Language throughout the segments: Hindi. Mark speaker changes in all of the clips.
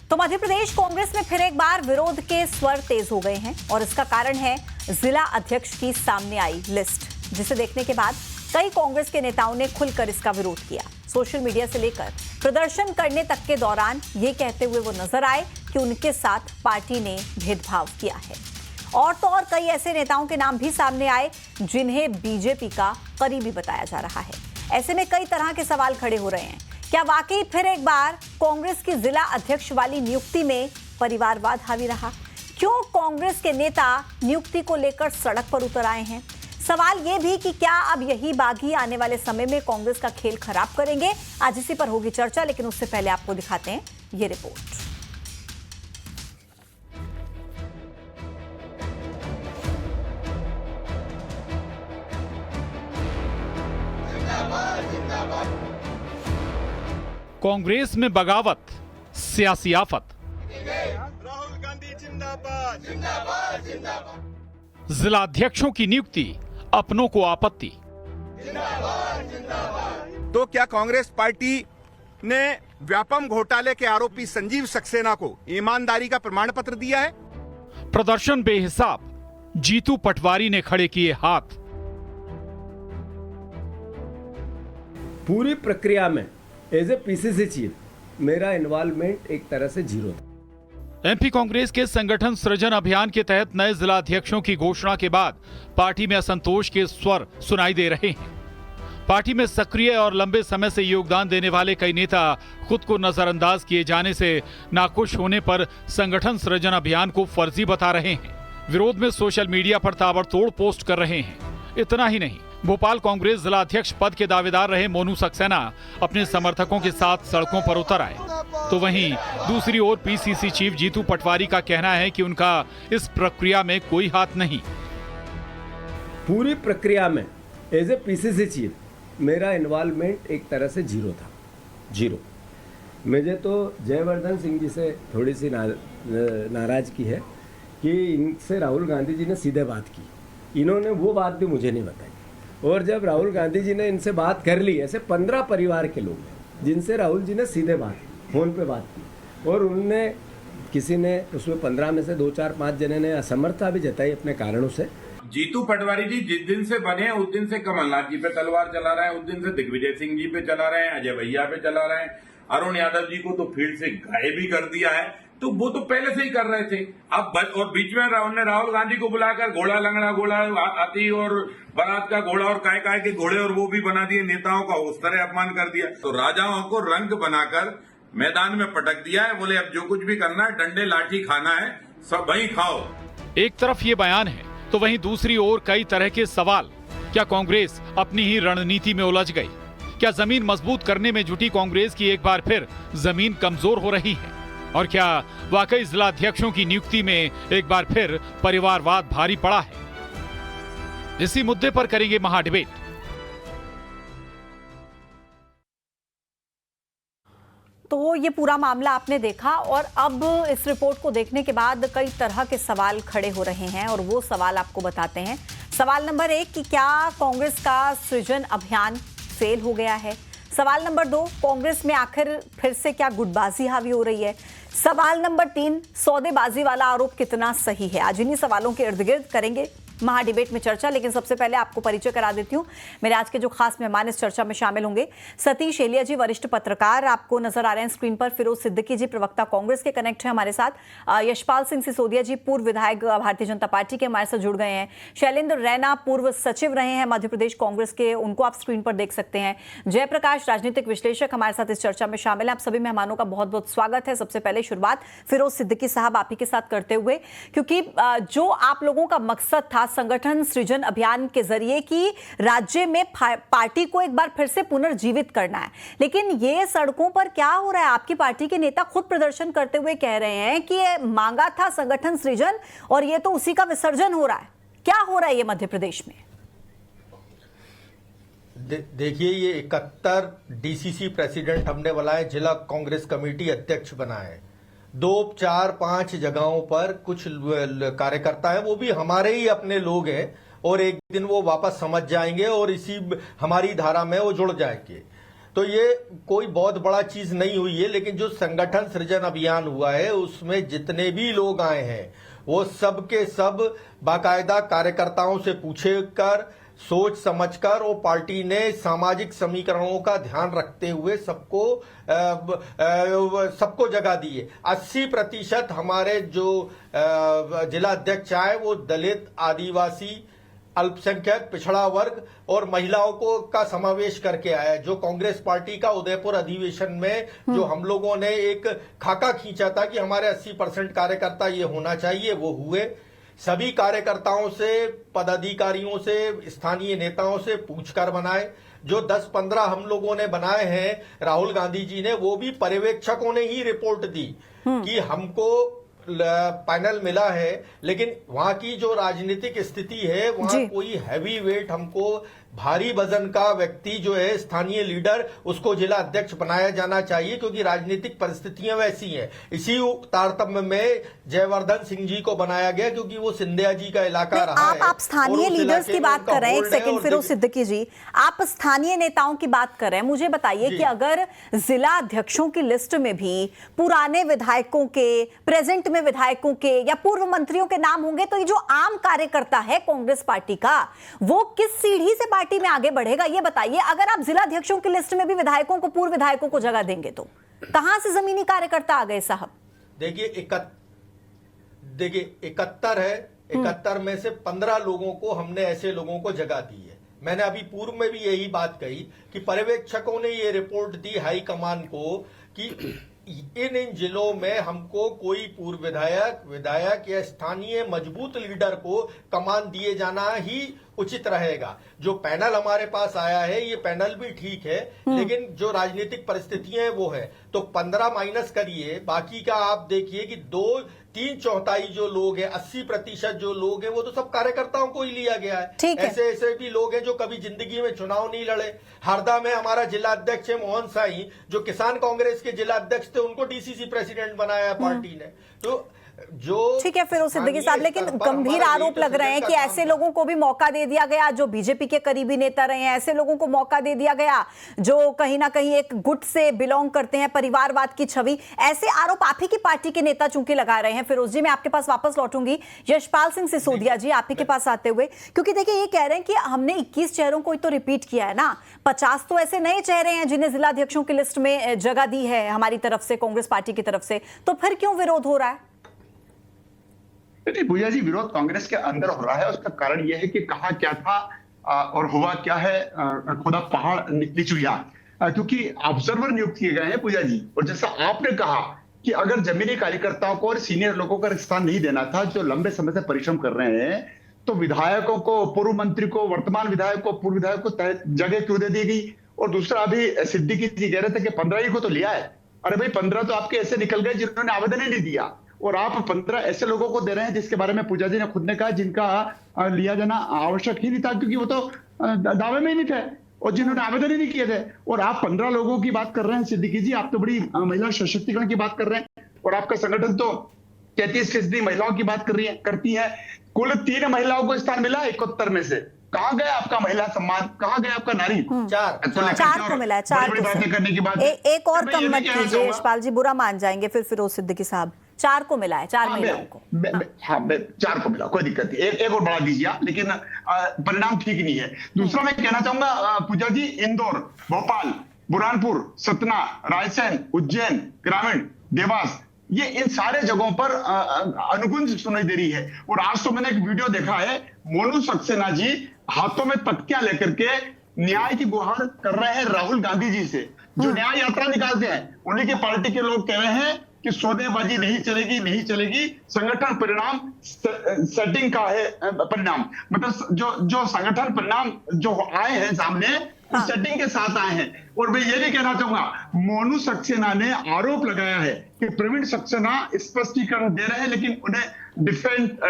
Speaker 1: तो मध्य प्रदेश कांग्रेस में फिर एक बार विरोध के स्वर तेज हो गए हैं और इसका कारण है जिला अध्यक्ष की सामने आई लिस्ट, जिसे देखने के बाद कई कांग्रेस के नेताओं ने खुलकर इसका विरोध किया। सोशल मीडिया से लेकर प्रदर्शन करने तक के दौरान ये कहते हुए वो नजर आए कि उनके साथ पार्टी ने भेदभाव किया है। और तो और कई ऐसे नेताओं के नाम भी सामने आए जिन्हें बीजेपी का करीबी बताया जा रहा है। ऐसे में कई तरह के सवाल खड़े हो रहे हैं। क्या वाकई फिर एक बार कांग्रेस की जिला अध्यक्ष वाली नियुक्ति में परिवारवाद हावी रहा? क्यों कांग्रेस के नेता नियुक्ति को लेकर सड़क पर उतर आए हैं? सवाल यह भी कि क्या अब यही बागी आने वाले समय में कांग्रेस का खेल खराब करेंगे? आज इसी पर होगी चर्चा, लेकिन उससे पहले आपको दिखाते हैं ये रिपोर्ट।
Speaker 2: कांग्रेस में बगावत, सियासी आफत।
Speaker 3: राहुल गांधी जिंदाबाद जिंदाबाद जिंदाबाद।
Speaker 2: जिला अध्यक्षों की नियुक्ति, अपनों को आपत्ति।
Speaker 3: जिंदाबाद जिंदाबाद। तो क्या कांग्रेस पार्टी ने व्यापम घोटाले के आरोपी संजीव सक्सेना को ईमानदारी का प्रमाण पत्र दिया है?
Speaker 2: प्रदर्शन बेहिसाब, जीतू पटवारी ने खड़े किए हाथ।
Speaker 4: पूरी प्रक्रिया में एज ए पीसीसी चीफ मेरा इन्वॉल्वमेंट एक तरह से जीरो था।
Speaker 2: एमपी कांग्रेस के संगठन सृजन अभियान के तहत नए जिला अध्यक्षों की घोषणा के बाद पार्टी में असंतोष के स्वर सुनाई दे रहे हैं। पार्टी में सक्रिय और लंबे समय से योगदान देने वाले कई नेता खुद को नजरअंदाज किए जाने से नाखुश होने पर संगठन सृजन अभियान को फर्जी बता रहे हैं। विरोध में सोशल मीडिया पर ताबड़तोड़ पोस्ट कर रहे हैं। इतना ही नहीं, भोपाल कांग्रेस जिला अध्यक्ष पद के दावेदार रहे मोनू सक्सेना अपने समर्थकों के साथ सड़कों पर उतर आए। तो वहीं दूसरी ओर पीसीसी चीफ जीतू पटवारी का कहना है कि उनका इस प्रक्रिया में कोई हाथ नहीं।
Speaker 4: पूरी प्रक्रिया में एज ए पीसीसी चीफ मेरा इन्वॉल्वमेंट एक तरह से जीरो था, जीरो। मुझे तो जयवर्धन सिंह जी से थोड़ी सी नाराजगी है कि इनसे राहुल गांधी जी ने सीधे बात की, इन्होंने वो बात भी मुझे नहीं बताई। और जब राहुल गांधी जी ने इनसे बात कर ली, ऐसे 15 परिवार के लोग हैं जिनसे राहुल जी ने सीधे फोन पे बात की, और उनने किसी ने उसमें 15 में से 2, 4, 5 जने ने असमर्थता भी जताई अपने कारणों से।
Speaker 5: जीतू पटवारी जी जिस दिन से बने हैं उस दिन से कमलनाथ जी पे तलवार चला रहे हैं, उस दिन से दिग्विजय सिंह जी पे चला रहे हैं, अजय भैया पे चला रहे हैं, अरुण यादव जी को तो फील्ड से गायब भी कर दिया है। तो वो तो पहले से ही कर रहे थे। अब और बीच में राहुल गांधी को बुलाकर घोड़ा लंगड़ा घोड़ा हाथी और बारात का घोड़ा और काय काय के घोड़े और वो भी बना दिए, नेताओं का उस तरह अपमान कर दिया। तो राजाओं को रंग बनाकर मैदान में पटक दिया है। बोले अब जो कुछ भी करना है, डंडे लाठी खाना है, सब वहीं खाओ।
Speaker 2: एक तरफ ये बयान है तो वहीं दूसरी ओर कई तरह के सवाल। क्या कांग्रेस अपनी ही रणनीति में उलझ गई? क्या जमीन मजबूत करने में जुटी कांग्रेस की एक बार फिर जमीन कमजोर हो रही है? और क्या वाकई जिला अध्यक्षों की नियुक्ति में एक बार फिर परिवारवाद भारी पड़ा है? इसी मुद्दे पर करेंगे महाडिबेट।
Speaker 1: तो ये पूरा मामला आपने देखा और अब इस रिपोर्ट को देखने के बाद कई तरह के सवाल खड़े हो रहे हैं और वो सवाल आपको बताते हैं। सवाल नंबर 1 कि क्या कांग्रेस का सृजन अभियान फेल हो गया है? सवाल नंबर 2, कांग्रेस में आखिर फिर से क्या गुटबाजी हावी हो रही है? सवाल नंबर 3, सौदेबाजी वाला आरोप कितना सही है? आज इन्हीं सवालों के इर्द गिर्द करेंगे महाडिबेट में चर्चा, लेकिन सबसे पहले आपको परिचय करा देती हूँ। मेरे आज के जो खास मेहमान इस चर्चा में शामिल होंगे, सतीश एलिया जी वरिष्ठ पत्रकार आपको नजर आ रहे हैं स्क्रीन पर। फिरोज सिद्दीकी जी प्रवक्ता कांग्रेस के कनेक्ट है हमारे साथ। यशपाल सिंह सिसोदिया जी पूर्व विधायक भारतीय जनता पार्टी के हमारे साथ जुड़ गए हैं। शैलेंद्र रैना पूर्व सचिव रहे हैं मध्य प्रदेश कांग्रेस के, उनको आप स्क्रीन पर देख सकते हैं। जयप्रकाश राजनीतिक विश्लेषक हमारे साथ इस चर्चा में शामिल है। आप सभी मेहमानों का बहुत बहुत स्वागत है। सबसे पहले शुरुआत फिरोज सिद्दीकी साहब आप ही के साथ करते हुए, क्योंकि जो आप लोगों का मकसद था संगठन सृजन अभियान के जरिए कि राज्य में पार्टी को एक बार फिर से पुनर्जीवित करना है, लेकिन ये सड़कों पर क्या हो रहा है? आपकी पार्टी के नेता खुद प्रदर्शन करते हुए कह रहे हैं कि ये मांगा था संगठन सृजन और ये तो उसी का विसर्जन हो रहा है। क्या हो रहा है ये मध्य प्रदेश में?
Speaker 6: देखिए, ये 71 डीसीसी प्रेसिडेंट हमने बुलाए, जिला कांग्रेस कमेटी अध्यक्ष बनाए, 2, 4, 5 जगहों पर कुछ कार्यकर्ता है, वो भी हमारे ही अपने लोग हैं और एक दिन वो वापस समझ जाएंगे और इसी हमारी धारा में वो जुड़ जाएंगे। तो ये कोई बहुत बड़ा चीज नहीं हुई है, लेकिन जो संगठन सृजन अभियान हुआ है उसमें जितने भी लोग आए हैं वो सब के सब बाकायदा कार्यकर्ताओं से पूछे कर, सोच समझकर, वो पार्टी ने सामाजिक समीकरणों का ध्यान रखते हुए सबको जगह दी है। 80% हमारे जो जिला अध्यक्ष आए वो दलित, आदिवासी, अल्पसंख्यक, पिछड़ा वर्ग और महिलाओं को का समावेश करके आया है। जो कांग्रेस पार्टी का उदयपुर अधिवेशन में जो हम लोगों ने एक खाका खींचा था कि हमारे 80% कार्यकर्ता ये होना चाहिए, वो हुए। सभी कार्यकर्ताओं से, पदाधिकारियों से, स्थानीय नेताओं से पूछकर बनाए। जो 10-15 हम लोगों ने बनाए हैं, राहुल गांधी जी ने, वो भी पर्यवेक्षकों ने ही रिपोर्ट दी कि हमको पैनल मिला है, लेकिन वहां की जो राजनीतिक स्थिति है वहां कोई हैवी वेट, हमको भारी वजन का व्यक्ति जो है स्थानीय लीडर, उसको जिला अध्यक्ष बनाया जाना चाहिए, क्योंकि राजनीतिक परिस्थितियां वैसी हैं। इसी तारतम्य में जयवर्धन सिंह जी को बनाया गया, क्योंकि वो सिंधिया जी का इलाका रहा है।
Speaker 1: आप स्थानीय लीडर्स की बात कर रहे हैं, एक सेकंड फिरोज सिद्दीकी जी, आप स्थानीय नेताओं की बात कर रहे हैं। मुझे बताइए कि अगर जिला अध्यक्षों की लिस्ट में भी पुराने विधायकों के, प्रेजेंट में विधायकों के या पूर्व मंत्रियों के नाम होंगे, तो ये जो आम कार्यकर्ता है कांग्रेस पार्टी का, वो किस सीढ़ी से पार्टी में आगे बढ़ेगा? ये बताइए। अगर आप जिला अध्यक्षों की लिस्ट में भी विधायकों को, पूर्व विधायकों को जगह देंगे तो कहां से जमीनी कार्यकर्ता आ गए साहब?
Speaker 6: देखिए 71 है, 71 में से 15 लोगों को हमने ऐसे लोगों को जगह दी है। मैंने अभी पूर्व में भी यही बात कही कि पर्यवेक्षकों ने ये रिपोर्ट दी हाईकमान को कि इन जिलों में हमको कोई पूर्व विधायक या स्थानीय मजबूत लीडर को कमान दिए जाना ही उचित रहेगा। जो पैनल हमारे पास आया है ये पैनल भी ठीक है, लेकिन जो राजनीतिक परिस्थितियां हैं वो है, तो 15 माइनस करिए, बाकी का आप देखिए कि 2-3/4 जो लोग हैं, 80% जो लोग हैं, वो तो सब कार्यकर्ताओं को ही लिया गया है। ऐसे भी लोग हैं जो कभी जिंदगी में चुनाव नहीं लड़े। हरदा में हमारा जिला अध्यक्ष है मोहन साई, जो किसान कांग्रेस के जिला अध्यक्ष थे, उनको डीसीसी प्रेसिडेंट बनाया पार्टी ने। तो जो
Speaker 1: ठीक है फिरोज सिद्दीकी साहब, लेकिन गंभीर आरोप लग रहे हैं कि ऐसे लोगों को भी मौका दे दिया गया जो बीजेपी के करीबी नेता रहे हैं, ऐसे लोगों को मौका दे दिया गया जो कहीं ना कहीं एक गुट से बिलोंग करते हैं, परिवारवाद की छवि। ऐसे आरोप आप ही की पार्टी के नेता चूंकि लगा रहे हैं। फिरोज जी, मैं आपके पास वापस लौटूंगी। यशपाल सिंह सिसोदिया जी, आप ही के पास आते हुए, क्योंकि देखिए ये कह रहे हैं कि हमने 21 चेहरों को तो रिपीट किया है ना, 50 तो ऐसे नए चेहरे हैं जिन्हें जिला अध्यक्षों की लिस्ट में जगह दी है हमारी तरफ से, कांग्रेस पार्टी की तरफ से, तो फिर क्यों विरोध हो रहा है?
Speaker 3: पूजा जी, विरोध कांग्रेस के अंदर हो रहा है। उसका कारण यह है कि कहा क्या था और हुआ क्या है, खुदा पहाड़ निकली चुहिया, क्योंकि ऑब्जर्वर नियुक्त किए गए हैं पूजा जी। और जैसा आपने कहा कि अगर जमीनी कार्यकर्ताओं को और सीनियर लोगों का स्थान नहीं देना था जो लंबे समय से परिश्रम कर रहे हैं, तो विधायकों को, पूर्व मंत्री को, वर्तमान विधायक को, पूर्व विधायक को जगह क्यों दे दी गई? और दूसरा, अभी सिद्दीकी जी कह रहे थे कि 15 ही को तो लिया है। अरे भाई, 15 तो आपके ऐसे निकल गए जिन्होंने आवेदन ही नहीं दिया, और आप 15 ऐसे लोगों को दे रहे हैं जिसके बारे में पूजा जी ने खुद ने कहा जिनका लिया जाना आवश्यक ही नहीं था, क्योंकि वो तो दावे में ही नहीं थे और जिन्होंने आवेदन ही नहीं किए थे। और आप 15 लोगों की बात कर रहे हैं सिद्दीकी जी, आप तो बड़ी महिला सशक्तिकरण की बात कर रहे हैं, और आपका संगठन तो 33% महिलाओं की बात करती है। कुल 3 महिलाओं को स्थान मिला 71 में से। कहाँ गया आपका महिला सम्मान, कहाँ गया आपका नारी?
Speaker 1: 4 को मिला है। 4
Speaker 3: करने की बात,
Speaker 1: एक और कम मत कीजिए यशपाल जी, बुरा मान जाएंगे फिर फिरोज सिद्दीकी साहब। 4 को मिला है, 4 महिलाओं को।
Speaker 3: हाँ, 4 को मिला, कोई दिक्कत नहीं, एक और बढ़ा दीजिए, लेकिन परिणाम ठीक नहीं है। दूसरा मैं कहना चाहूंगा पूजा जी, इंदौर, भोपाल, बुरहानपुर, सतना, रायसेन, उज्जैन, ग्रामीण, देवास, ये इन सारे जगहों पर अनुगुंज सुनाई दे रही है। और आज तो मैंने एक वीडियो देखा है, मोनू सक्सेना जी हाथों में तख्तियां लेकर के न्याय की गुहार कर रहे हैं राहुल गांधी जी से, जो न्याय यात्रा निकालते हैं। उन्हीं के पार्टी के लोग कह रहे हैं कि सौदेबाजी नहीं चलेगी, संगठन परिणाम सेटिंग का है परिणाम, मतलब जो संगठन परिणाम जो आए हैं सामने, उस सेटिंग के साथ आए हैं। और मैं ये भी कहना चाहूंगा, मोनू सक्सेना ने आरोप लगाया है कि प्रवीण सक्सेना स्पष्टीकरण दे रहे हैं, लेकिन उन्हें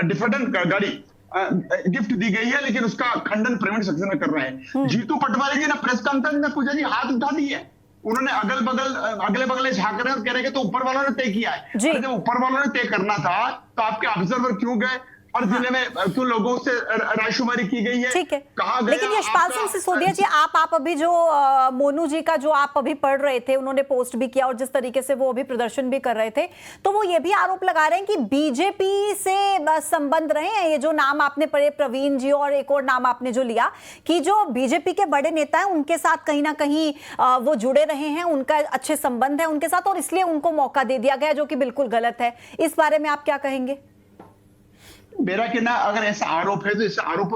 Speaker 3: डिफेंडेंट गाड़ी गिफ्ट दी गई है, लेकिन उसका खंडन प्रवीण सक्सेना कर रहे हैं। जीतू पटवारी जी ने प्रेस कॉन्फ्रेंस में पूजा जी हाथ उठा दी है, उन्होंने अगले बगले झांक रहे हैं और कह रहे हैं कि तो ऊपर वालों ने तय किया है। जब ऊपर वालों ने तय करना था तो आपके ऑब्जर्वर क्यों गए? हर जिले में क्यों लोगों से रायशुमारी की गई है?
Speaker 1: ठीक है,
Speaker 3: कहाँ गया
Speaker 1: लेकिन यशपाल
Speaker 3: आपका-
Speaker 1: सिंह सिसोदिया जी, आप अभी जो मोनू जी का जो आप अभी पढ़ रहे थे, उन्होंने पोस्ट भी किया और जिस तरीके से वो अभी प्रदर्शन भी कर रहे थे, तो वो ये भी आरोप लगा रहे हैं कि बीजेपी से संबंध रहे हैं। ये जो नाम आपने पढ़े, प्रवीण जी और एक और नाम आपने जो लिया, कि जो बीजेपी के बड़े नेता हैं उनके साथ कहीं ना कहीं वो जुड़े रहे हैं, उनका अच्छे संबंध है उनके साथ, और इसलिए उनको मौका दे दिया गया, जो कि बिल्कुल गलत है। इस बारे में आप क्या कहेंगे?
Speaker 3: मेरा कहना, अगर ऐसा आरोप है तो इस आरोप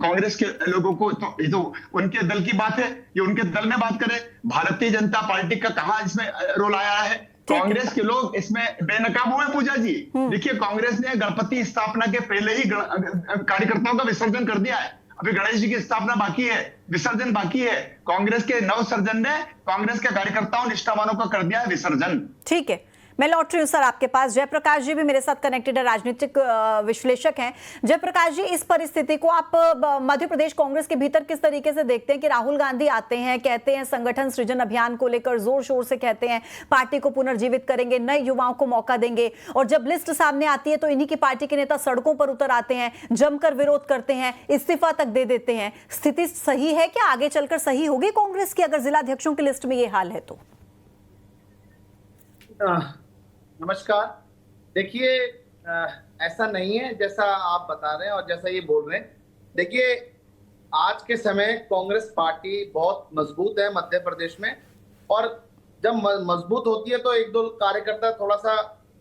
Speaker 3: कांग्रेस के लोगों को, तो ये तो उनके दल की बात है, ये उनके दल में बात करें। भारतीय जनता पार्टी का कहां इसमें रोल आया है? कांग्रेस के लोग इसमें बेनकाब हुए पूजा जी। देखिए, कांग्रेस ने गणपति स्थापना के पहले ही कार्यकर्ताओं का विसर्जन कर दिया है। अभी गणेश जी की स्थापना बाकी है, विसर्जन बाकी है। कांग्रेस के नव सर्जन ने कांग्रेस के कार्यकर्ताओं, निष्ठावानों का कर दिया है विसर्जन।
Speaker 1: ठीक है, मैं लौट रही हूं सर आपके पास। जयप्रकाश जी भी मेरे साथ कनेक्टेड है, राजनीतिक विश्लेषक हैं। जयप्रकाश जी, इस परिस्थिति को आप मध्य प्रदेश कांग्रेस के भीतर किस तरीके से देखते हैं कि राहुल गांधी आते हैं, कहते हैं संगठन सृजन अभियान को लेकर जोर शोर से कहते हैं पार्टी को पुनर्जीवित करेंगे, नए युवाओं को मौका देंगे, और जब लिस्ट सामने आती है तो इन्हीं की पार्टी के नेता सड़कों पर उतर आते हैं, जमकर विरोध करते हैं, इस्तीफा तक दे देते हैं। स्थिति सही है क्या? आगे चलकर सही होगी कांग्रेस की अगर जिलाध्यक्षों की लिस्ट में ये हाल है तो?
Speaker 7: नमस्कार। देखिए, ऐसा नहीं है जैसा आप बता रहे हैं और जैसा ये बोल रहे हैं। देखिए, आज के समय कांग्रेस पार्टी बहुत मजबूत है मध्य प्रदेश में, और जब मजबूत होती है तो एक दो कार्यकर्ता थोड़ा सा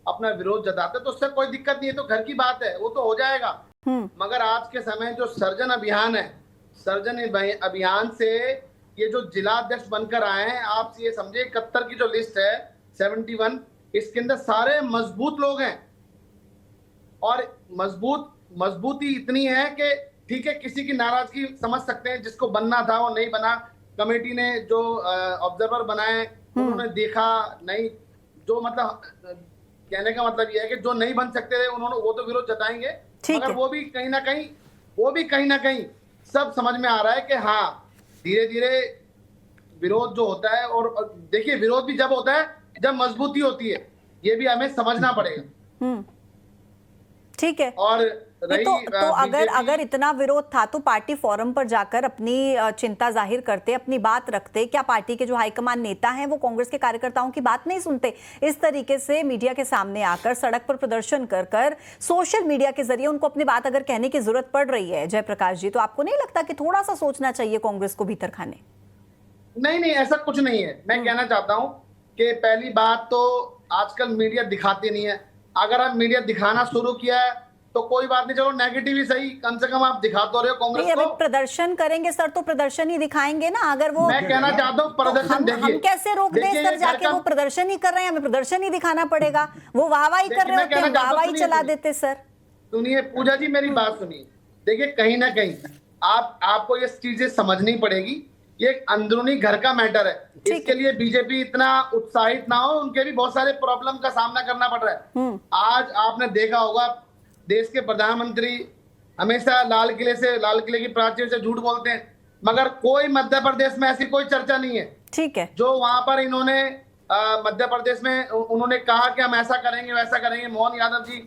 Speaker 7: अपना विरोध जताते हैं तो उससे कोई दिक्कत नहीं है, तो घर की बात है, वो तो हो जाएगा। मगर आज के समय जो सर्जन अभियान है, सर्जन अभियान से ये जो जिलाध्यक्ष बनकर आए हैं, आप ये समझे 71 की जो लिस्ट है 71, इसके अंदर सारे मजबूत लोग हैं, और मजबूती इतनी है कि ठीक है, किसी की नाराजगी समझ सकते हैं, जिसको बनना था वो नहीं बना। कमेटी ने जो ऑब्जर्वर बनाए उन्होंने देखा नहीं, जो मतलब कहने का मतलब ये है कि जो नहीं बन सकते थे उन्होंने, वो तो विरोध जताएंगे, मगर वो भी कहीं ना कहीं सब समझ में आ रहा है कि हाँ, धीरे धीरे विरोध जो होता है, और देखिए विरोध भी जब होता है जब मजबूती होती है, ये भी हमें समझना पड़ेगा।
Speaker 1: ठीक है,
Speaker 7: और
Speaker 1: अगर इतना विरोध था तो पार्टी फोरम पर जाकर अपनी चिंता जाहिर करते, अपनी बात रखते। क्या पार्टी के जो हाईकमान नेता हैं वो कांग्रेस के कार्यकर्ताओं की बात नहीं सुनते? इस तरीके से मीडिया के सामने आकर, सड़क पर प्रदर्शन कर सोशल मीडिया के जरिए उनको अपनी बात अगर कहने की जरूरत पड़ रही है, जयप्रकाश जी, तो आपको नहीं लगता कि थोड़ा सा सोचना चाहिए कांग्रेस को भीतर खाने?
Speaker 7: नहीं, ऐसा कुछ नहीं है। मैं कहना चाहता हूं कि पहली बात तो आजकल मीडिया दिखाती नहीं है। अगर आप मीडिया दिखाना शुरू किया है तो कोई बात नहीं, चलो नेगेटिव ही सही, कम से कम आप दिखा तो रहे हो कांग्रेस को।
Speaker 1: प्रदर्शन करेंगे सर तो प्रदर्शन ही दिखाएंगे ना। अगर वो,
Speaker 7: मैं कहना चाहता हूँ प्रदर्शन देखिए,
Speaker 1: हम कैसे रोक दें सर? जाके वो प्रदर्शन ही कर रहे हैं, हमें प्रदर्शन ही दिखाना पड़ेगा। वो वाहवाही कर रहे होते हैं, वाहवाही चला देते सर।
Speaker 7: सुनिए पूजा जी, मेरी बात सुनिए। देखिए, कहीं ना कहीं आपको ये चीजें समझनी पड़ेगी। ये एक अंदरूनी घर का मैटर है। इसके लिए बीजेपी इतना उत्साहित ना हो, उनके भी बहुत सारे प्रॉब्लम का सामना करना पड़ रहा है। आज आपने देखा होगा, देश के प्रधानमंत्री हमेशा लाल किले की प्राचीर से झूठ बोलते हैं, मगर कोई मध्य प्रदेश में ऐसी कोई चर्चा नहीं है।
Speaker 1: ठीक है,
Speaker 7: जो वहां पर इन्होंने मध्य प्रदेश में उन्होंने कहा कि हम ऐसा करेंगे वैसा करेंगे, मोहन यादव जी,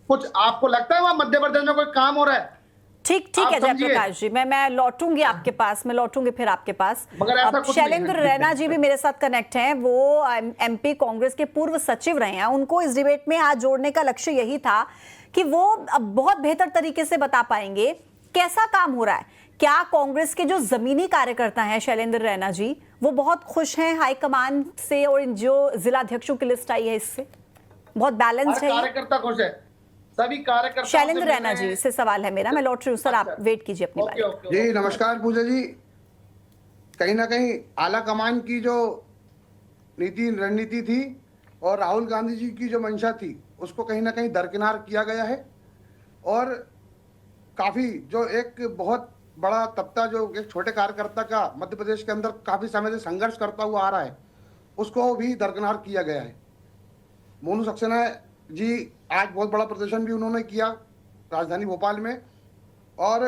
Speaker 7: कुछ आपको लगता है वहां मध्य प्रदेश में कोई काम हो रहा है?
Speaker 1: ठीक है जयप्रकाश जी, मैं लौटूंगी आपके पास, मैं लौटूंगी फिर आपके पास। अब शैलेंद्र रैना जी भी मेरे साथ कनेक्ट हैं, वो एमपी कांग्रेस के पूर्व सचिव रहे हैं। उनको इस डिबेट में आज जोड़ने का लक्ष्य यही था कि वो अब बहुत बेहतर तरीके से बता पाएंगे कैसा काम हो रहा है। क्या कांग्रेस के जो जमीनी कार्यकर्ता हैं शैलेंद्र रैना जी, वो बहुत खुश हैं हाईकमान से, और जो जिलाध्यक्षों की लिस्ट आई है इससे बहुत बैलेंस है?
Speaker 7: कार्यकर्ता खुश है, सभी कार्यकर्ता।
Speaker 1: शैलेंद्र रैना जी से सवाल है मेरा, मैं लौट रही हूँ सर, आप वेट कीजिए अपनी बारी।
Speaker 8: जी नमस्कार पूजा जी। कहीं ना कहीं आला कमान की जो रणनीति थी और राहुल गांधी जी की जो मंशा थी, उसको कहीं ना कहीं दरकिनार किया गया है, और काफी जो एक बहुत बड़ा तबका, जो एक छोटे कार्यकर्ता का मध्य प्रदेश के अंदर काफी समय से संघर्ष करता हुआ आ रहा है, उसको भी दरकिनार किया गया है। मोनू सक्सेना जी आज बहुत बड़ा प्रदर्शन भी उन्होंने किया राजधानी भोपाल में, और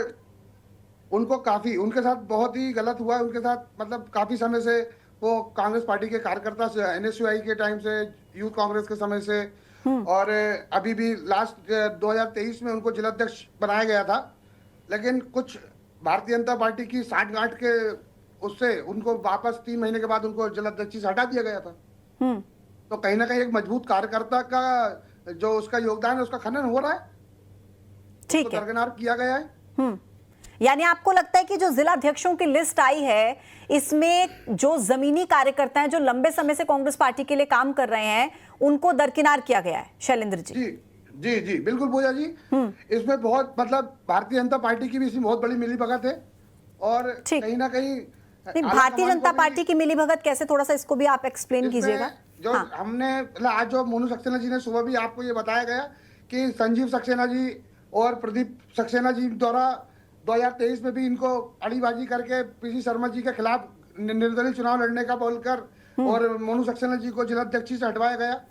Speaker 8: उनको काफ़ी, उनके साथ बहुत ही गलत हुआ है। उनके साथ मतलब काफ़ी समय से वो कांग्रेस पार्टी के कार्यकर्ता से, NSUI के टाइम से, यूथ कांग्रेस के समय से, और अभी भी लास्ट 2023 में उनको जिलाध्यक्ष बनाया गया था, लेकिन कुछ भारतीय जनता पार्टी की साठगांठ के उससे उनको वापस 3 महीने के बाद उनको जिलाध्यक्ष से हटा दिया गया था। तो कहीं ना कहीं एक मजबूत कार्यकर्ता का जो उसका योगदान है उसका खनन हो रहा है,
Speaker 1: ठीक
Speaker 8: उसको
Speaker 1: है।
Speaker 8: दरकिनार किया गया है।
Speaker 1: यानी आपको लगता है कि जो जिलाध्यक्षों की लिस्ट आई है, इसमें जो जमीनी कार्यकर्ता हैं, जो लंबे समय से कांग्रेस पार्टी के लिए काम कर रहे हैं, उनको दरकिनार किया गया है। शैलेंद्र जी।
Speaker 8: जी जी जी बिल्कुल पूजा जी, इसमें बहुत मतलब भारतीय जनता पार्टी की भी इसमें बहुत बड़ी मिलीभगत है। और
Speaker 1: ठीक।
Speaker 8: कहीं ना कहीं
Speaker 1: नहीं, भारतीय जनता पार्टी की मिलीभगत कैसे, थोड़ा सा इसको भी आप एक्सप्लेन कीजिएगा।
Speaker 8: जो हमने मतलब आज जो मोनू सक्सेना जी ने सुबह भी आपको ये बताया गया कि संजीव सक्सेना जी और प्रदीप सक्सेना जी द्वारा 2023 में भी इनको अड़ीबाजी करके पीसी शर्मा जी के खिलाफ निर्दलीय चुनाव लड़ने का बोलकर और मोनू सक्सेना जी को जिलाध्यक्ष से हटवाया गया।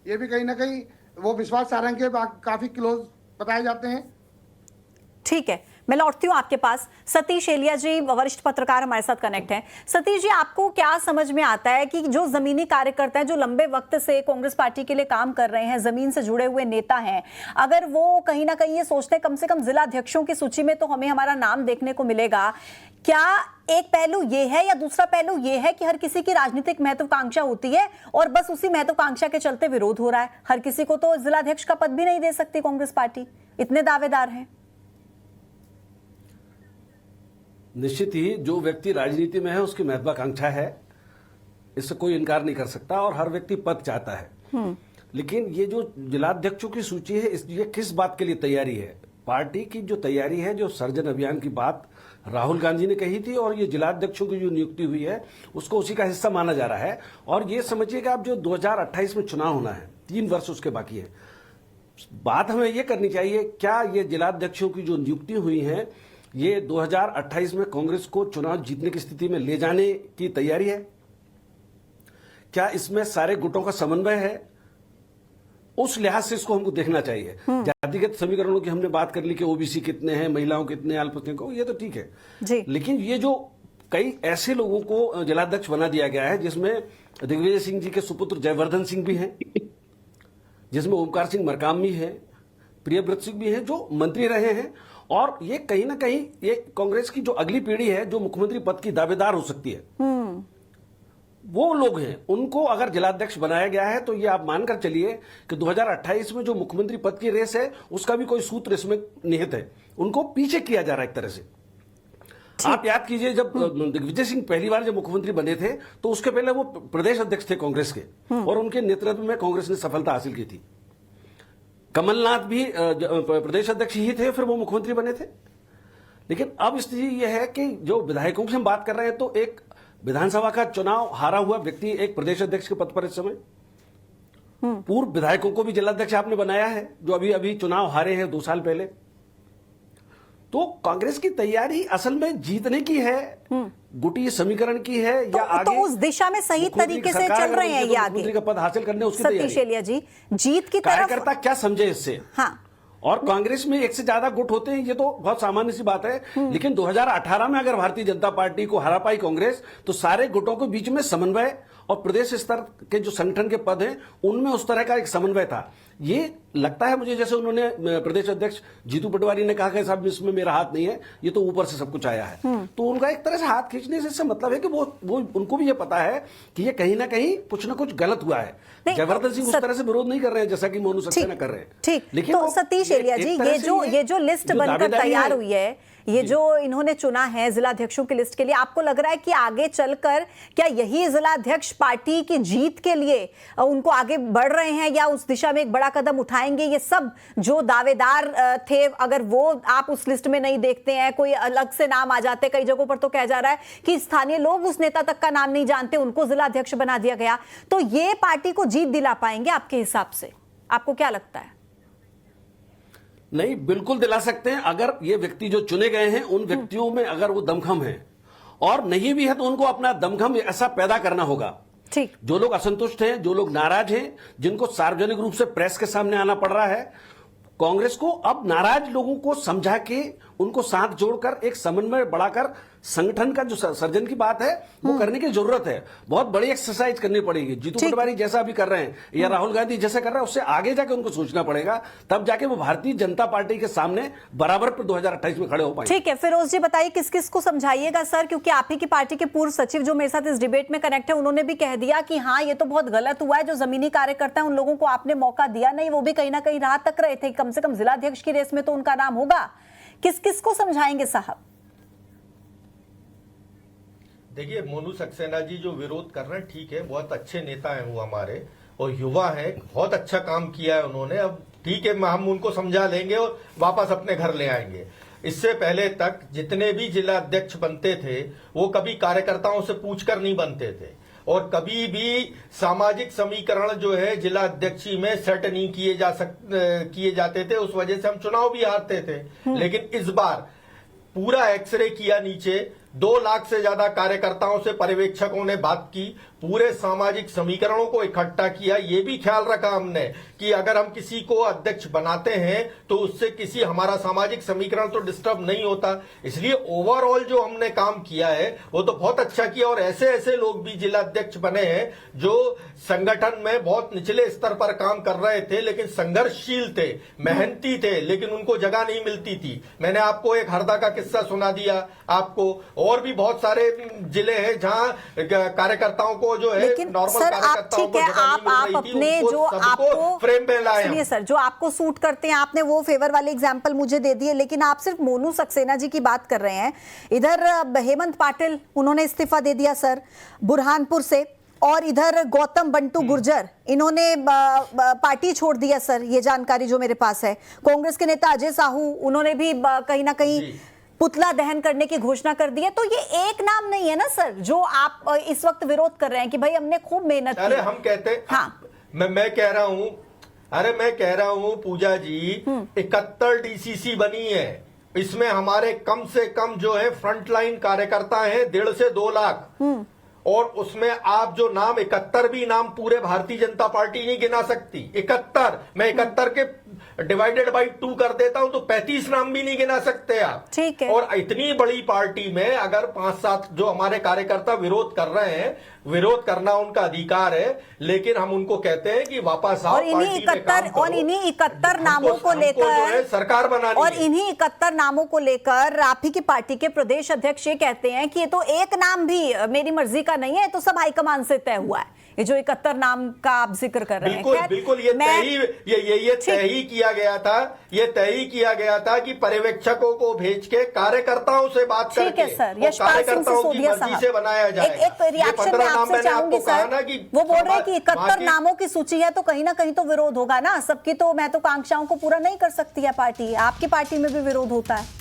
Speaker 8: ये भी कहीं ना कहीं वो विश्वास सारंग के काफी क्लोज बताए जाते हैं।
Speaker 1: ठीक है, मैं लौटती हूँ आपके पास। सतीश एलिया जी, वरिष्ठ पत्रकार, हमारे साथ कनेक्ट हैं। सतीश जी, आपको क्या समझ में आता है कि जो जमीनी कार्यकर्ता हैं, जो लंबे वक्त से कांग्रेस पार्टी के लिए काम कर रहे हैं, जमीन से जुड़े हुए नेता हैं, अगर वो कहीं ना कहीं ये सोचते हैं कम से कम जिलाध्यक्षों की सूची में तो हमें हमारा नाम देखने को मिलेगा, क्या एक पहलू ये है या दूसरा पहलू ये है कि हर किसी की राजनीतिक महत्वाकांक्षा होती है और बस उसी महत्वाकांक्षा के चलते विरोध हो रहा है? हर किसी को तो जिलाध्यक्ष का पद भी नहीं दे सकती कांग्रेस पार्टी, इतने दावेदार हैं।
Speaker 9: निश्चित ही जो व्यक्ति राजनीति में है उसकी महत्वाकांक्षा है, इससे कोई इनकार नहीं कर सकता और हर व्यक्ति पद चाहता है। लेकिन ये जो जिलाध्यक्षों की सूची है, ये किस बात के लिए तैयारी है? पार्टी की जो तैयारी है, जो सर्जन अभियान की बात राहुल गांधी ने कही थी और ये जिलाध्यक्षों की जो नियुक्ति हुई है उसको उसी का हिस्सा माना जा रहा है। और ये समझिएगा आप जो 2028 में चुनाव होना है, 3 वर्ष उसके बाकी है, बात हमें ये करनी चाहिए क्या ये जिलाध्यक्षों की जो नियुक्ति हुई है ये 2028 में कांग्रेस को चुनाव जीतने की स्थिति में ले जाने की तैयारी है? क्या इसमें सारे गुटों का समन्वय है? उस लिहाज से इसको हमको देखना चाहिए। जातिगत समीकरणों की हमने बात कर ली कि ओबीसी कितने हैं, महिलाओं कितने, अल्पसंख्यकों, ये तो ठीक है
Speaker 1: जी।
Speaker 9: लेकिन ये जो कई ऐसे लोगों को जिलाध्यक्ष बना दिया गया है जिसमें दिग्विजय सिंह जी के सुपुत्र जयवर्धन सिंह भी हैं, जिसमें ओमकार सिंह मरकाम भी है, प्रियव्रत सिंह भी हैं, जो मंत्री रहे हैं। और ये कहीं ना कहीं ये कांग्रेस की जो अगली पीढ़ी है जो मुख्यमंत्री पद की दावेदार हो सकती है, वो लोग हैं। उनको अगर जिलाध्यक्ष बनाया गया है तो ये आप मानकर चलिए कि 2028 में जो मुख्यमंत्री पद की रेस है उसका भी कोई सूत्र इसमें निहित है। उनको पीछे किया जा रहा है एक तरह से। आप याद कीजिए जब दिग्विजय सिंह पहली बार जब मुख्यमंत्री बने थे तो उसके पहले वो प्रदेश अध्यक्ष थे कांग्रेस के और उनके नेतृत्व में कांग्रेस ने सफलता हासिल की थी। कमलनाथ भी प्रदेश अध्यक्ष ही थे, फिर वो मुख्यमंत्री बने थे। लेकिन अब स्थिति यह है कि जो विधायकों की हम बात कर रहे हैं तो एक विधानसभा का चुनाव हारा हुआ व्यक्ति एक प्रदेश अध्यक्ष के पद पर इस समय, पूर्व विधायकों को भी जिलाध्यक्ष आपने बनाया है जो अभी अभी चुनाव हारे हैं 2 साल पहले। तो कांग्रेस की तैयारी असल में जीतने की है, गुटी समीकरण की है या आगे
Speaker 1: तो उस दिशा में सही तरीके से चल रहे हैं ये आगे
Speaker 9: मुख्यमंत्री का पद हासिल करने उसकी
Speaker 1: सतीश
Speaker 9: तैयारी।
Speaker 1: एलिया जी, जीत की तरफ
Speaker 9: कार्यकर्ता क्या समझे इससे?
Speaker 1: हाँ,
Speaker 9: और कांग्रेस में एक से ज्यादा गुट होते हैं, ये तो बहुत सामान्य सी बात है। लेकिन 2018 में अगर भारतीय जनता पार्टी को हरा पाई कांग्रेस तो सारे गुटों के बीच में समन्वय और प्रदेश स्तर के जो संगठन के पद हैं उनमें उस तरह का एक समन्वय था। ये लगता है मुझे जैसे उन्होंने प्रदेश अध्यक्ष जीतू पटवारी ने कहा कि साहब इसमें मेरा हाथ नहीं है, ये तो ऊपर से सब कुछ आया है। तो उनका एक तरह से हाथ खींचने से मतलब है कि वो उनको भी ये पता है कि ये कहीं ना कहीं कुछ ना कुछ गलत हुआ है। जयवर्धन सिंह उस तरह से विरोध नहीं कर रहे हैं जैसा कि मोनू सक्सेना कर रहे हैं।
Speaker 1: ठीक,
Speaker 9: लेकिन
Speaker 1: तो सतीश एलिया जी, ये जो लिस्ट बनकर तैयार हुई है, ये जो इन्होंने चुना है जिलाध्यक्षों की लिस्ट के लिए, आपको लग रहा है कि आगे चलकर क्या यही जिलाध्यक्ष पार्टी की जीत के लिए उनको आगे बढ़ रहे हैं या उस दिशा में एक बड़ा कदम उठाएंगे? ये सब जो दावेदार थे, अगर वो आप उस लिस्ट में नहीं देखते हैं, कोई अलग से नाम आ जाते, कई जगहों पर तो कहा जा रहा है कि स्थानीय लोग उस नेता तक का नाम नहीं जानते, उनको जिलाध्यक्ष बना दिया गया, तो ये पार्टी को जीत दिला पाएंगे आपके हिसाब से? आपको क्या लगता है?
Speaker 9: नहीं, बिल्कुल दिला सकते हैं अगर ये व्यक्ति जो चुने गए हैं उन व्यक्तियों में अगर वो दमखम है, और नहीं भी है तो उनको अपना दमखम ऐसा पैदा करना होगा।
Speaker 1: ठीक,
Speaker 9: जो लोग असंतुष्ट हैं, जो लोग नाराज हैं, जिनको सार्वजनिक रूप से प्रेस के सामने आना पड़ रहा है, कांग्रेस को अब नाराज लोगों को समझा के उनको साथ जोड़कर एक समन्वय बढ़ाकर संगठन का जो सर्जन की बात है वो करने की जरूरत है। बहुत बड़ी एक्सरसाइज करनी पड़ेगी। जीतू पटवारी जैसा भी कर रहे हैं या राहुल गांधी जैसा कर रहे हैं, उससे आगे जाके उनको सोचना पड़ेगा, तब जाके वो भारतीय जनता पार्टी के सामने बराबर पर 2028 में खड़े हो पाएंगे।
Speaker 1: ठीक है, फिरोज जी बताइए किस किस को समझाइएगा सर, क्योंकि आप ही की पार्टी के पूर्व सचिव जो मेरे साथ इस डिबेट में कनेक्ट है, उन्होंने भी कह दिया कि हाँ ये तो बहुत गलत हुआ है, जो जमीनी कार्यकर्ता है उन लोगों को आपने मौका दिया नहीं, वो भी कहीं ना कहीं राह तक रहे थे, कम से कम जिलाध्यक्ष की रेस में तो उनका नाम होगा। किस किस को समझाएंगे साहब?
Speaker 6: देखिए, मोनू सक्सेना जी जो विरोध कर रहे हैं, ठीक है, बहुत अच्छे नेता हैं वो हमारे, और युवा हैं, बहुत अच्छा काम किया है उन्होंने। अब ठीक है, हम उनको समझा लेंगे और वापस अपने घर ले आएंगे। इससे पहले तक जितने भी जिला अध्यक्ष बनते थे वो कभी कार्यकर्ताओं से पूछकर नहीं बनते थे, और कभी भी सामाजिक समीकरण जो है जिला अध्यक्षी में सेट नहीं किए जाते थे। उस वजह से हम चुनाव भी हारते थे। लेकिन इस बार पूरा एक्सरे किया नीचे, 2 लाख से ज्यादा कार्यकर्ताओं से पर्यवेक्षकों ने बात की, पूरे सामाजिक समीकरणों को इकट्ठा किया। ये भी ख्याल रखा हमने कि अगर हम किसी को अध्यक्ष बनाते हैं तो उससे किसी हमारा सामाजिक समीकरण तो डिस्टर्ब नहीं होता। इसलिए ओवरऑल जो हमने काम किया है वो तो बहुत अच्छा किया, और ऐसे ऐसे लोग भी जिला अध्यक्ष बने हैं जो संगठन में बहुत निचले स्तर पर काम कर रहे थे, लेकिन संघर्षशील थे, मेहनती थे, लेकिन उनको जगह नहीं मिलती थी। मैंने आपको एक हरदा का किस्सा सुना दिया आपको, और भी बहुत सारे जिले हैं जहां कार्यकर्ताओं को जो है नॉर्मल कार्यकर्ताओं को जगह नहीं मिल रही थी,
Speaker 1: अपने जो आपको
Speaker 6: फ्रेम में लाए।
Speaker 1: सुनिए सर, जो आपको सूट करते हैं आपने वो फेवर वाले एग्जांपल मुझे दे दिए, लेकिन आप सिर्फ मोनू सक्सेना जी की बात कर रहे हैं। इधर हेमंत पाटिल, उन्होंने इस्तीफा दे दिया सर बुरहानपुर से, और इधर गौतम बंटू गुर्जर, इन्होंने पार्टी छोड़ दिया सर, ये जानकारी जो मेरे पास है। कांग्रेस के नेता अजय साहू, उन्होंने भी कहीं ना कहीं पुतला दहन करने की घोषणा कर दी है। तो ये एक नाम नहीं है ना सर जो आप इस वक्त विरोध कर रहे हैं कि भाई हमने खूब मेहनत की।
Speaker 6: अरे हम कहते हैं,
Speaker 1: हाँ,
Speaker 6: मैं कह रहा हूं पूजा जी, 71 डीसीसी बनी है, इसमें हमारे कम से कम जो है फ्रंटलाइन कार्यकर्ता हैं 1.5 से 2 लाख, और उसमें आप जो नाम 71 भी नाम पूरे भारतीय जनता पार्टी नहीं गिना सकती। 71 मैं 71 के डिवाइडेड बाई 2 कर देता हूं तो 35 नाम भी नहीं गिना सकते आप।
Speaker 1: ठीक है।
Speaker 6: और इतनी बड़ी पार्टी में अगर 5-7 जो हमारे कार्यकर्ता विरोध कर रहे हैं, विरोध करना उनका अधिकार है, लेकिन हम उनको कहते हैं कि वापस आओ,
Speaker 1: और इन्हीं 71 नामों को लेकर
Speaker 6: सरकार बनानी,
Speaker 1: और इन्हीं 71 नामों को लेकर आप ही की पार्टी के प्रदेश अध्यक्ष ये कहते हैं कि ये तो एक नाम भी मेरी मर्जी का नहीं है, तो सब हाईकमान से तय हुआ है। ये जो 71 नाम का आप जिक्र कर रहे हैं,
Speaker 6: बिल्कुल ये तय ही किया गया था कि पर्यवेक्षकों को भेज के कार्यकर्ताओं से बात करके कार्यकर्ताओं की मर्जी से बनाया जाए।
Speaker 1: एक रिएक्शन में आपसे चाहूंगी सर, वो बोल रहे हैं कि 71 नामों की सूची है तो कहीं ना कहीं तो विरोध होगा ना, सबकी तो महत्वाकांक्षाओं को पूरा नहीं कर सकती है पार्टी, आपकी पार्टी में भी विरोध होता है।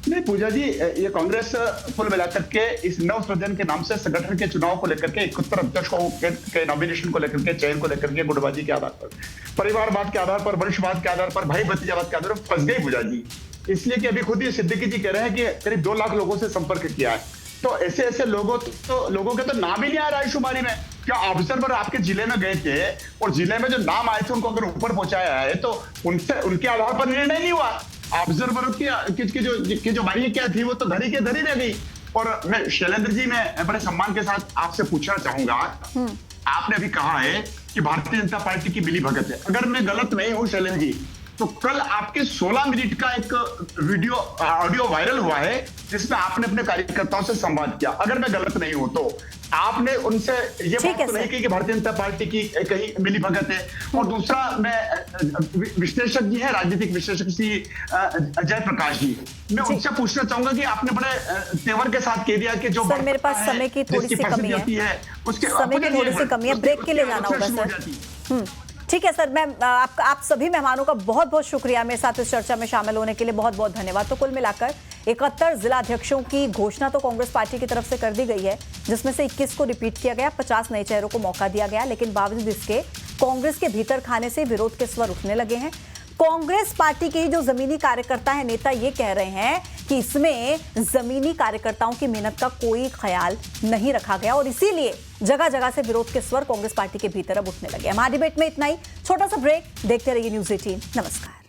Speaker 3: नहीं पूजा जी, ये कांग्रेस कुल मिलाकर के इस नव सृजन के नाम से संगठन के चुनाव को लेकर के 71 अध्यक्षों के नॉमिनेशन को लेकर के, चयन को लेकर के गुटबाजी के आधार पर, परिवारवाद के आधार पर, वंशवाद के आधार पर, भाई भतीजावाद के आधार पर फंस गई पूजा जी। इसलिए कि अभी खुद ही सिद्दीकी जी कह रहे हैं कि करीब 2 लाख लोगों से संपर्क किया है, तो ऐसे लोगों के तो नाम ही नहीं आ रहा है शुमारी में। क्या ऑब्जर्वर आपके जिले में गए थे और जिले में जो नाम आए थे उनको अगर ऊपर पहुंचाया है तो उनके आधार पर निर्णय नहीं हुआ। ऑब्जर्वर की जो बारी क्या थी वो तो धरी के धरी रह गई। और मैं शैलेंद्र जी, मैं बड़े सम्मान के साथ आपसे पूछना चाहूंगा, आपने अभी कहा है कि भारतीय जनता पार्टी की मिलीभगत है। अगर मैं गलत नहीं हूं शैलेंद्र जी, तो कल आपके 16 मिनट का एक ऑडियो वायरल हुआ है जिसमें आपने अपने कार्यकर्ताओं से संवाद किया। अगर मैं गलत नहीं हूं तो आपने उनसे ये बात तो नहीं की कि भारतीय जनता पार्टी की कहीं मिलीभगत है। और दूसरा, मैं विश्लेषक जी है, राजनीतिक विश्लेषक श्री अजय प्रकाश जी, मैं उनसे पूछना चाहूंगा कि आपने बड़े तेवर के साथ कह दिया कि जो
Speaker 1: मेरे पास समय की थोड़ी सी कमी है,
Speaker 3: उसके
Speaker 1: समय की थोड़ी सी कमी है, ब्रेक के लिए जाना होगा सर। ठीक है सर, मैं आप सभी मेहमानों का बहुत बहुत शुक्रिया मेरे साथ इस चर्चा में शामिल होने के लिए, बहुत बहुत धन्यवाद। तो कुल मिलाकर 71 जिलाध्यक्षों की घोषणा तो कांग्रेस पार्टी की तरफ से कर दी गई है, जिसमें से 21 को रिपीट किया गया, 50 नए चेहरों को मौका दिया गया, लेकिन बावजूद इसके कांग्रेस के भीतर खाने से विरोध के स्वर उठने लगे हैं। कांग्रेस पार्टी के जो जमीनी कार्यकर्ता है, नेता ये कह रहे हैं कि इसमें जमीनी कार्यकर्ताओं की मेहनत का कोई ख्याल नहीं रखा गया, और इसीलिए जगह जगह से विरोध के स्वर कांग्रेस पार्टी के भीतर अब उठने लगे। हमारे डिबेट में इतना ही, छोटा सा ब्रेक, देखते रहिए न्यूज़ 18। नमस्कार।